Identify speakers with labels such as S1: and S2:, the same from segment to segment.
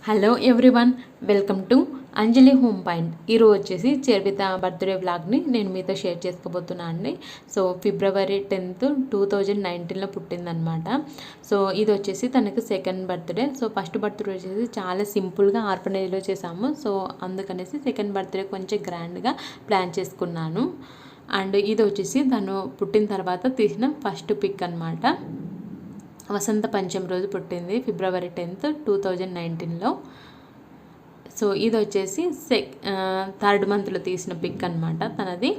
S1: Hello everyone, welcome to Anjali home point. ఈరోజు వచ్చేసి చరిత birthday వ్లాగ్ని నేను మీతో షేర్ చేసుకోబోతున్నాను అండి. So February 10th 2019లో పుట్టిందనమాట. సో ఇది వచ్చేసి తనకు second birthday. So first birthday వచ్చేసి చాలా సింపుల్గా ఆర్ఫనేజ్లో చేసాము. సో అందుకనేసి సెకండ్ బర్త్డే కొంచెం గ్రాండ్గా ప్లాన్ చేసుకున్నాను. అండ్ ఇది వచ్చేసి తను పుట్టిన తర్వాత తీసిన ఫస్ట్ పిక్ అనమాట. వసంత పంచమి రోజు పుట్టింది, ఫిబ్రవరి 10th 2019లో. సో ఇది వచ్చేసి థర్డ్ మంత్లో తీసిన పిక్ అనమాట తనది.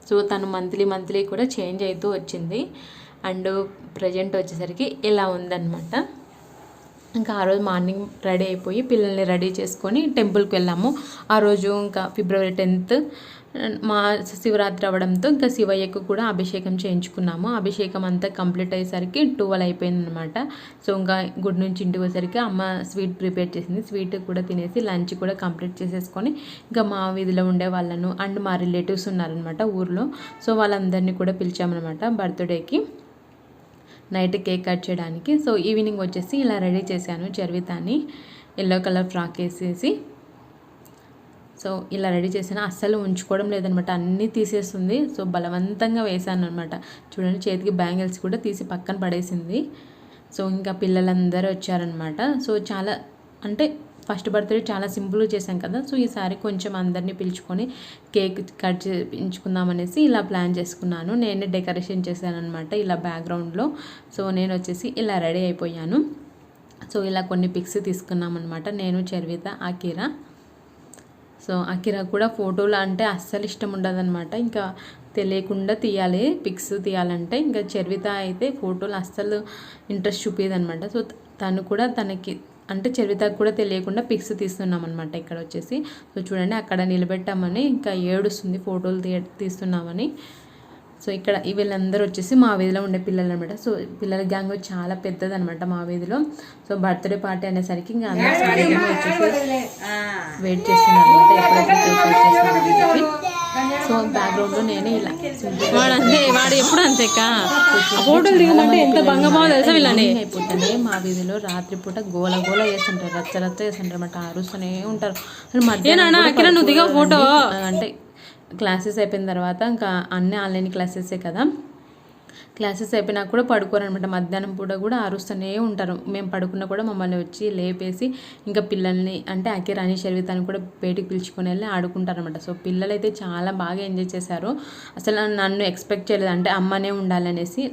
S1: సో తను మంత్లీ కూడా చేంజ్ అవుతూ వచ్చింది. అండ్ ప్రజెంట్ వచ్చేసరికి ఇలా ఉందన్నమాట. ఇంకా ఆ రోజు మార్నింగ్ రెడీ అయిపోయి పిల్లల్ని రెడీ చేసుకొని టెంపుల్కి వెళ్ళాము. ఆ రోజు ఇంకా ఫిబ్రవరి 10th మా శివరాత్రి అవ్వడంతో ఇంకా శివయ్యకు కూడా అభిషేకం చేయించుకున్నాము. అభిషేకం అంతా కంప్లీట్ అయ్యేసరికి 12 అయిపోయింది అనమాట. సో ఇంకా గుడి నుంచి ఇంటికి వచ్చేసరికి అమ్మ స్వీట్ ప్రిపేర్ చేసింది. స్వీట్ కూడా తినేసి లంచ్ కూడా కంప్లీట్ చేసేసుకొని ఇంకా మా వీధిలో ఉండే వాళ్ళను అండ్ మా రిలేటివ్స్ ఉన్నారనమాట ఊర్లో. సో వాళ్ళందరినీ కూడా పిలిచామన్నమాట బర్త్డేకి నైట్ కేక్ కట్ చేయడానికి. సో ఈవినింగ్ వచ్చేసి ఇలా రెడీ చేశాను చర్వితాని, ఎల్లో కలర్ ఫ్రాక్ వేసేసి. సో ఇలా రెడీ చేసాను. అస్సలు ఉంచుకోవడం లేదనమాట, అన్నీ తీసేస్తుంది. సో బలవంతంగా వేసాను అనమాట. చూడండి, చేతికి బ్యాంగిల్స్ కూడా తీసి పక్కన పడేసింది. సో ఇంకా పిల్లలందరూ వచ్చారనమాట. సో చాలా అంటే ఫస్ట్ బర్త్డే చాలా సింపుల్గా చేశాం కదా. సో ఈసారి కొంచెం అందరినీ పిలుచుకొని కేక్ కట్ చేయించుకుందామనేసి ఇలా ప్లాన్ చేసుకున్నాను. నేనే డెకరేషన్ చేశాను అనమాట ఇలా బ్యాక్గ్రౌండ్లో. సో నేను వచ్చేసి ఇలా రెడీ అయిపోయాను. సో ఇలా కొన్ని పిక్స్ తీసుకున్నాం అనమాట, నేను, చర్విత, అకిరా. సో అకిరా కూడా ఫోటోలు అంటే అస్సలు ఇష్టం ఉండదన్నమాట, ఇంకా తెలియకుండా తీయాలి పిక్స్ తీయాలంటే. ఇంకా చర్విత అయితే ఫోటోలు అస్సలు ఇంట్రెస్ట్ చూపేదనమాట. సో తను కూడా తనకి అంటే చర్వితకు కూడా తెలియకుండా పిక్స్ తీస్తున్నాం అనమాట ఇక్కడ వచ్చేసి. సో చూడండి, అక్కడ నిలబెట్టామని ఇంకా ఏడుస్తుంది ఫోటోలు తీస్తున్నామని. సో ఇక్కడ వీళ్ళందరూ వచ్చేసి మా వీధిలో ఉండే పిల్లలు అనమాట. సో పిల్లల గ్యాంగ్ చాలా పెద్దదనమాట మా వీధిలో. సో బర్త్డే పార్టీ అనేసరికి ఇంకా అందరూ వచ్చేసి వెయిట్ చేస్తున్నారు అనమాట, ఎప్పుడైతే. సో బ్యాక్గ్రౌండ్లో నేనే ఇలా వాడు ఎప్పుడు అంతేకా ఫోటోలు దిగమంటే ఎంత బంగమో తెలుసా వీళ్ళని. అయిపోతుంది మా వీధిలో రాత్రిపూట గోల చేస్తుంటారు, రచ్చ చేస్తుంటారు అనమాట, అరుస్తూనే ఉంటారు. మధ్యాహ్నం నువ్వు దిగ ఫోటో అంటే క్లాసెస్ అయిపోయిన తర్వాత ఇంకా అన్నీ ఆన్లైన్ క్లాసెసే కదా. క్లాసెస్ అయిపోయినా కూడా పడుకోరనమాట, మధ్యాహ్నం పూట కూడా అరుస్తూనే ఉంటారు. మేము పడుకున్నా కూడా మమ్మల్ని వచ్చి లేపేసి ఇంకా పిల్లల్ని అంటే అకిరాని చర్వితాన్ని కూడా బయటికి పిలుచుకొని వెళ్ళి ఆడుకుంటారనమాట. సో పిల్లలు అయితే చాలా బాగా ఎంజాయ్ చేశారు. అసలు నన్ను ఎక్స్పెక్ట్ చేయలేదు, అంటే అమ్మనే ఉండాలనేసి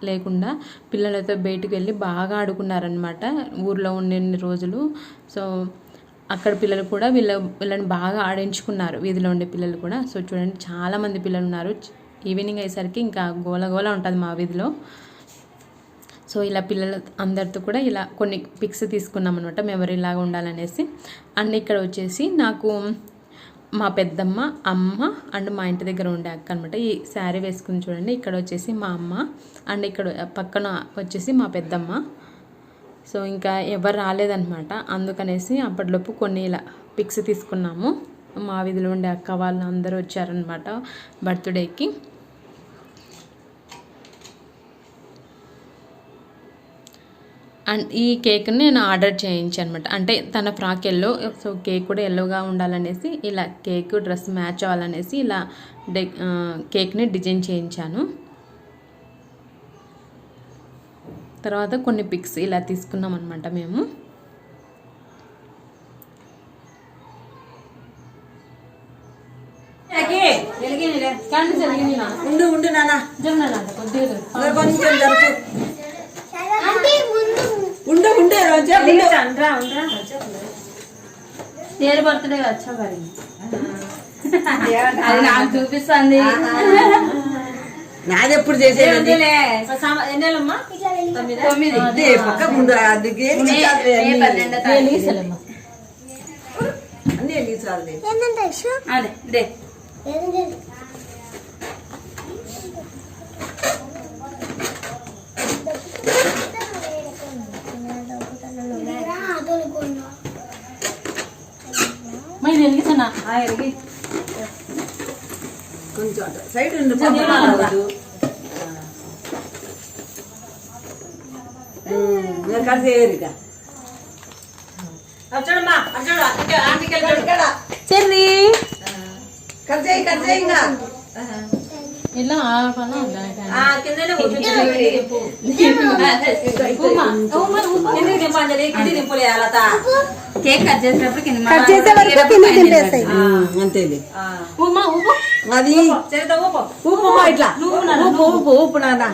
S1: లేకుండా పిల్లలతో బయటికి వెళ్ళి బాగా ఆడుకున్నారనమాట ఊర్లో ఉండే రోజులు. సో అక్కడ పిల్లలు కూడా వీళ్ళని బాగా ఆడించుకున్నారు, వీధిలో ఉండే పిల్లలు కూడా. సో చూడండి, చాలామంది పిల్లలు ఉన్నారు. ఈవినింగ్ అయ్యేసరికి ఇంకా గోల ఉంటుంది మా వీధిలో. సో ఇలా పిల్లలు అందరితో కూడా ఇలా కొన్ని పిక్స్ తీసుకున్నాం అనమాట, మెమరీ లాగా ఉండాలనేసి. అండ్ ఇక్కడ వచ్చేసి నాకు మా పెద్దమ్మ, అమ్మ అండ్ మా ఇంటి దగ్గర ఉండే అక్క అనమాట. ఈ శారీ వేసుకుని చూడండి, ఇక్కడ వచ్చేసి మా అమ్మ అండ్ ఇక్కడ పక్కన వచ్చేసి మా పెద్దమ్మ. సో ఇంకా ఎవరు రాలేదన్నమాట, అందుకనేసి అప్పటిలోపు కొన్ని ఇలా పిక్స్ తీసుకున్నాము. మా వీధిలో ఉండే అక్క వాళ్ళు అందరూ వచ్చారనమాట బర్త్డేకి. అండ్ ఈ కేక్ని నేను ఆర్డర్ చేయించాను అనమాట, అంటే తన ఫ్రాక్ ఎల్లో. సో కేక్ కూడా ఎల్లోగా ఉండాలనేసి ఇలా కేక్ డ్రెస్ మ్యాచ్ అవ్వాలనేసి ఇలా కేక్ని డిజైన్ చేయించాను. తర్వాత కొన్ని పిక్స్ ఇలా తీసుకున్నాం అనమాట మేము.
S2: బర్త్డే వచ్చా మరి అది నాకు చూపిస్తుంది.
S3: నాది ఎప్పుడు చేసేది పక్క ముందు
S2: అదే
S3: కొంచెం సైడ్ కలిసి అచ్చడమ్మా అచ్చడు ఇక్కడ
S1: చెర్రీ
S3: కట్ చేయి ఇంకా
S1: ఇలా
S3: కిందనే దింపులే అలత
S2: కేక్ కట్ చేసేటప్పుడు
S4: కట్ చేసే వరకు కింద దింపేస్తాయి
S3: అంతేలే
S1: ఉమా ఊపు
S3: అది ఊపు ఇట్లా ఊపు ఊపు ఊపు నాన్న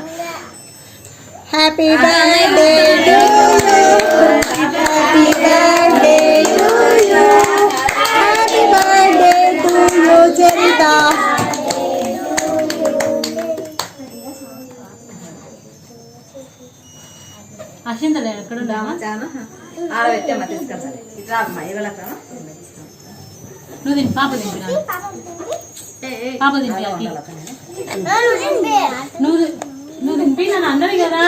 S4: happy birthday to happy birthday to happy birthday to Charitha.
S1: అసిందలే ఎక్కడ
S3: ఆడ పెట్టామా తీసుకెళ్తాను ఇట్లా అమ్మా ఇవ్వలేక
S1: నువ్వు తిని పాప తింపినా పాప తింపి నువ్వు నువ్వు తినిపి నన్ను అన్నది కదా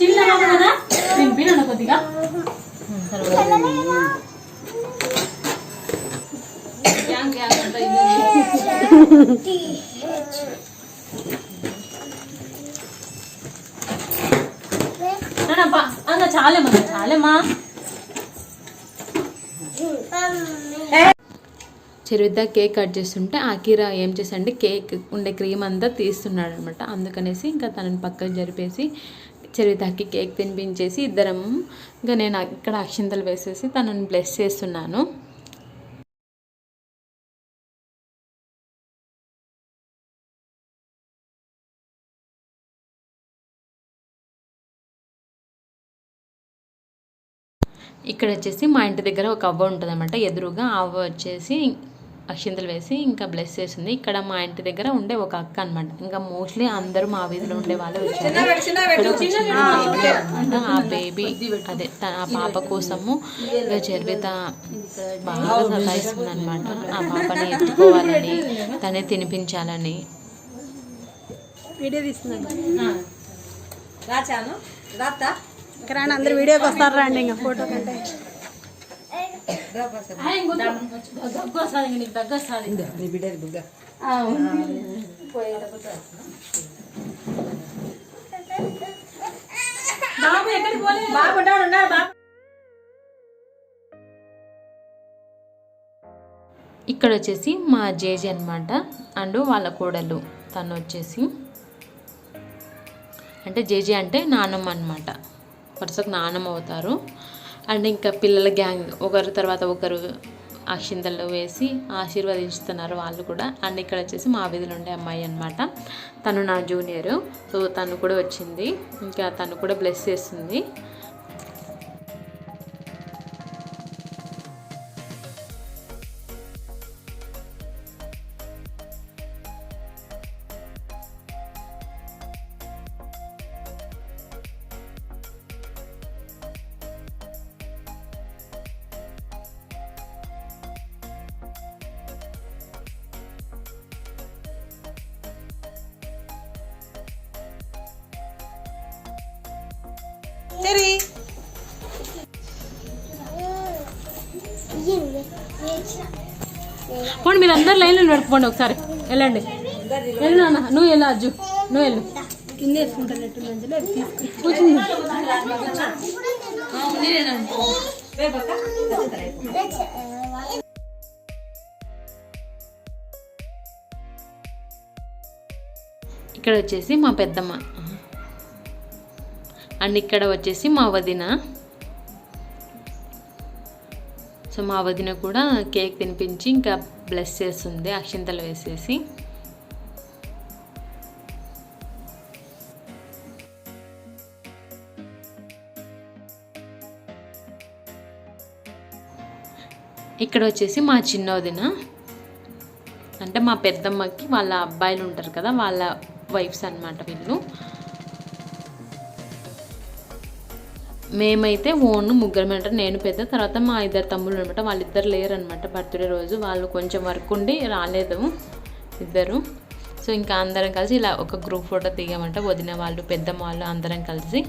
S1: చిన్న పాప కదా తినిపి నన్ను కొద్దిగా అన్న చాలేమ్మా చెరువిద్ద కేక్ కట్ చేస్తుంటే ఆకిరా ఏం చేశాడంటే కేక్ ఉండే క్రీమ్ అంతా తీస్తున్నాడు అనమాట. అందుకనేసి ఇంకా తనని పక్కకు జరిపేసి చెరువిద్దకి కేక్ తినిపించేసి ఇద్దరం ఇంకా నేను ఇక్కడ అక్షింతలు వేసేసి తనని బ్లెస్ చేస్తున్నాను. ఇక్కడ వచ్చేసి మా ఇంటి దగ్గర ఒక అవ్వ ఉంటుంది అనమాట. ఎదురుగా అవ్వ వచ్చేసి అక్షింతలు వేసి ఇంకా బ్లెస్ చేసింది. ఇక్కడ మా ఇంటి దగ్గర ఉండే ఒక అక్క అనమాట. ఇంకా మోస్ట్లీ అందరూ మా వీధిలో ఉండే వాళ్ళు వచ్చారు. ఆ బేబీ అదే ఆ పాప కోసము ఇక చర్విత బాగా సతాయిస్తుంది అనమాట. ఆ పాపని ఎత్తుకోవాలని తనే తినిపించాలని.
S4: వీడియో తీస్తున్నాను
S3: రాచాను రాత్తా
S4: ఇక్కడ అందరు వీడియోకి వస్తారు రండి ఇంకా ఫోటో కంటే.
S3: నీ బిడ్డ బుగ్గ
S1: ఇక్కడ వచ్చేసి మా జేజీ అనమాట. అండ్ వాళ్ళ కోడలు తను వచ్చేసి అంటే జేజీ అంటే నానమ్మ అనమాట. వరుసకు నానమ్మ అవుతారు. అండ్ ఇంకా పిల్లల గ్యాంగ్ ఒకరి తర్వాత ఒకరు అక్షింతలు వేసి ఆశీర్వదించుతున్నారు వాళ్ళు కూడా. అండ్ ఇక్కడ వచ్చేసి మా వీధిలో ఉండే అమ్మాయి అనమాట. తను నా జూనియరు. సో తను కూడా వచ్చింది. ఇంకా తను కూడా బ్లెస్ చేస్తుంది. పోండి మీరు అందరు లైన్లో నడుపుకోండి ఒకసారి. వెళ్ళండి వెళ్ళు నాన్న. నువ్వు వెళ్ళు అజ్జు నువ్వు వెళ్ళు.
S4: కింద వేసుకుంటానట్టు
S1: కూర్చుంది. ఇక్కడ వచ్చేసి మా పెద్దమ్మ అండ్ ఇక్కడ వచ్చేసి మా వదిన. సో మా వదిన కూడా కేక్ తినిపించి ఇంకా బ్లెస్ చేస్తుంది అక్షింతలు వేసేసి. ఇక్కడ వచ్చేసి మా చిన్న వదిన అంటే మా పెద్దమ్మకి వాళ్ళ అబ్బాయిలు ఉంటారు కదా, వాళ్ళ వైఫ్స్ అన్నమాట వీళ్ళు. మేమైతే ముగ్గురం అంటారు. నేను పెద్ద, తర్వాత మా ఇద్దరు తమ్ముళ్ళు అనమాట. వాళ్ళిద్దరు లేరు అనమాట బర్త్డే రోజు. వాళ్ళు కొంచెం వర్క్ ఉండి రాలేదు ఇద్దరు. సో ఇంకా అందరం కలిసి ఇలా ఒక గ్రూప్ ఫోటో దిగామంట. వదిన వాళ్ళు పెద్దమ్మ వాళ్ళు అందరం కలిసి.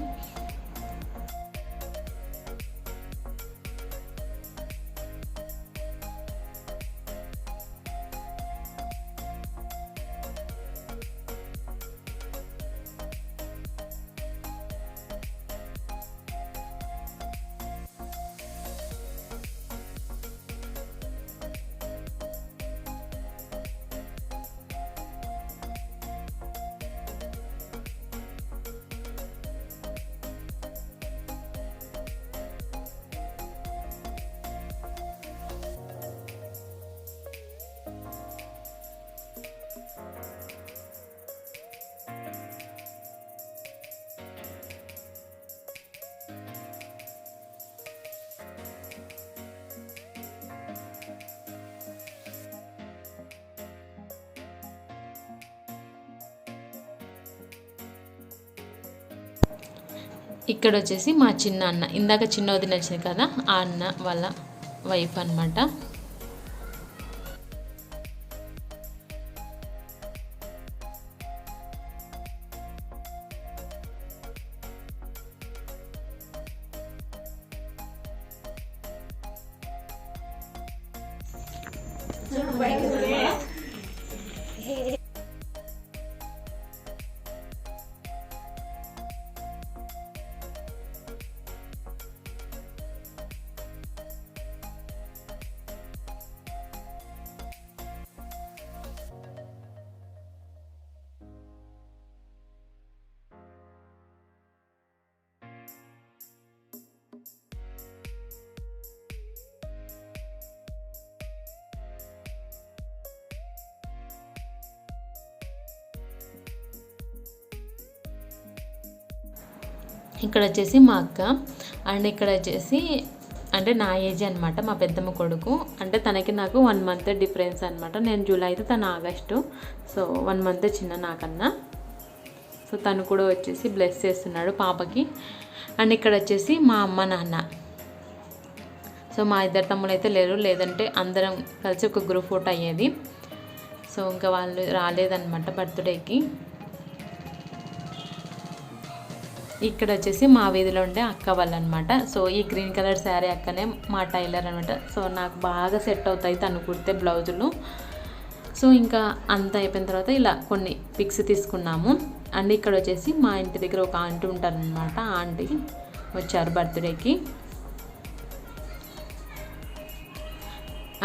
S1: ఇక్కడ వచ్చేసి మా చిన్న అన్న, ఇందాక చిన్న వదిన వచ్చింది కదా, ఆ అన్న వాళ్ళ వైఫ్ అన్నమాట. ఇక్కడ వచ్చేసి మా అక్క, అండ్ ఇక్కడ వచ్చేసి అంటే నా ఏజ్ అనమాట, మా పెద్దమ్మ కొడుకు. అంటే తనకి నాకు 1 month డిఫరెన్స్ అనమాట. నేను జూలై అయితే తను ఆగస్టు, సో 1 month చిన్న నాకన్నా. సో తను కూడా వచ్చేసి బ్లెస్ చేస్తున్నాడు పాపకి. అండ్ ఇక్కడ వచ్చేసి మా అమ్మ నాన్న. సో మా ఇద్దరు తమ్ముళ్ళు అయితే లేరు, లేదంటే అందరం కలిసి ఒక గ్రూప్ ఫోటో అయ్యేది. సో ఇంకా వాళ్ళు రాలేదన్నమాట బర్త్డేకి. ఇక్కడ వచ్చేసి మా వీధిలో ఉండే అక్క వాళ్ళు అనమాట. సో ఈ గ్రీన్ కలర్ శారీ అక్కనే మా టైలర్ అనమాట. సో నాకు బాగా సెట్ అవుతాయి తను కుడితే బ్లౌజులు. సో ఇంకా అంతా అయిపోయిన తర్వాత ఇలా కొన్ని పిక్స్ తీసుకున్నాము. అండ్ ఇక్కడ వచ్చేసి మా ఇంటి దగ్గర ఒక ఆంటీ ఉంటారనమాట, ఆ ఆంటీ వచ్చారు బర్త్డేకి.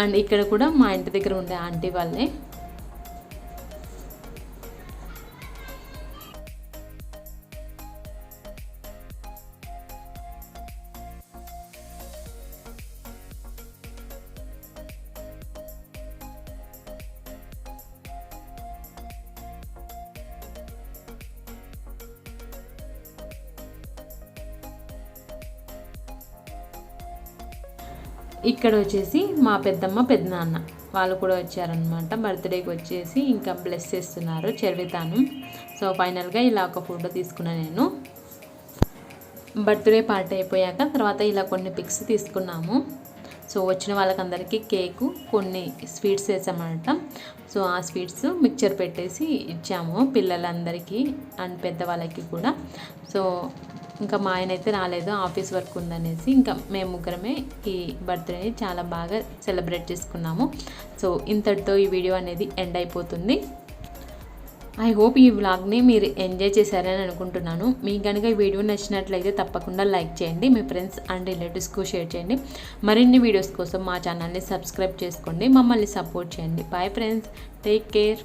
S1: అండ్ ఇక్కడ కూడా మా ఇంటి దగ్గర ఉండే ఆంటీ వాళ్ళే. ఇక్కడ వచ్చేసి మా పెద్దమ్మ పెద్దనాన్న వాళ్ళు కూడా వచ్చారనమాట బర్త్డేకి వచ్చేసి. ఇంకా బ్లెస్ చేస్తున్నారు చర్వితాను. సో ఫైనల్గా ఇలా ఒక ఫోటో తీసుకున్నాను నేను. బర్త్డే పార్టీ అయిపోయాక తర్వాత ఇలా కొన్ని పిక్స్ తీసుకున్నాము. సో వచ్చిన వాళ్ళకందరికీ కేకు, కొన్ని స్వీట్స్ వేసామన్నమాట. సో ఆ స్వీట్స్ మిక్చర్ పెట్టేసి ఇచ్చాము పిల్లలందరికీ అండ్ పెద్దవాళ్ళకి కూడా. సో ఇంకా మా ఆయన అయితే రాలేదు, ఆఫీస్ వర్క్ ఉందనేసి. ఇంకా మేము ముగ్గురమే ఈ బర్త్డేని చాలా బాగా సెలబ్రేట్ చేసుకున్నాము. సో ఇంతటితో ఈ వీడియో అనేది ఎండ్ అయిపోతుంది. ఐ హోప్ ఈ వ్లాగ్ని మీరు ఎంజాయ్ చేశారని అనుకుంటున్నాను. మీకు కనుక ఈ వీడియో నచ్చినట్లయితే తప్పకుండా లైక్ చేయండి, మీ ఫ్రెండ్స్ అండ్ రిలేటివ్స్కు షేర్ చేయండి. మరిన్ని వీడియోస్ కోసం మా ఛానల్ని సబ్స్క్రైబ్ చేసుకోండి, మమ్మల్ని సపోర్ట్ చేయండి. Bye friends, take care.